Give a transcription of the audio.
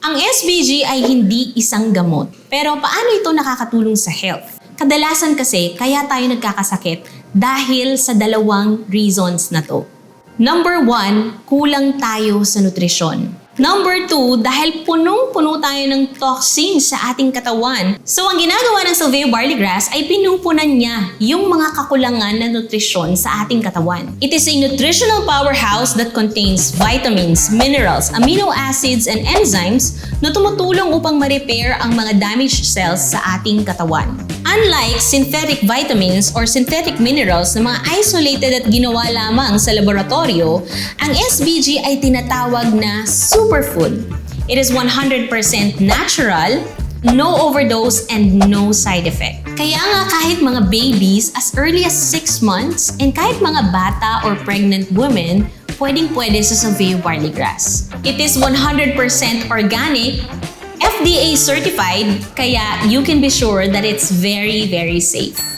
Ang SBG ay hindi isang gamot. Pero paano ito nakakatulong sa health? Kadalasan kasi kaya tayo nagkakasakit dahil sa dalawang reasons na to. Number 1, kulang tayo sa nutrisyon. Number 2, dahil punong-puno tayo ng toxins sa ating katawan. So ang ginagawa ng Silveo Barley Grass ay pinupunan niya yung mga kakulangan na nutrisyon sa ating katawan. It is a nutritional powerhouse that contains vitamins, minerals, amino acids, and enzymes na tumutulong upang ma-repair ang mga damaged cells sa ating katawan. Unlike synthetic vitamins or synthetic minerals na mga isolated at ginawa lamang sa laboratorio, ang SBG ay tinatawag na superfood. It is 100% natural, no overdose, and no side effect. Kaya nga kahit mga babies as early as 6 months and kahit mga bata or pregnant women, pwedeng-pwede sa Silveo Barley Grass. It is 100% organic, FDA certified, kaya you can be sure that it's very, very safe.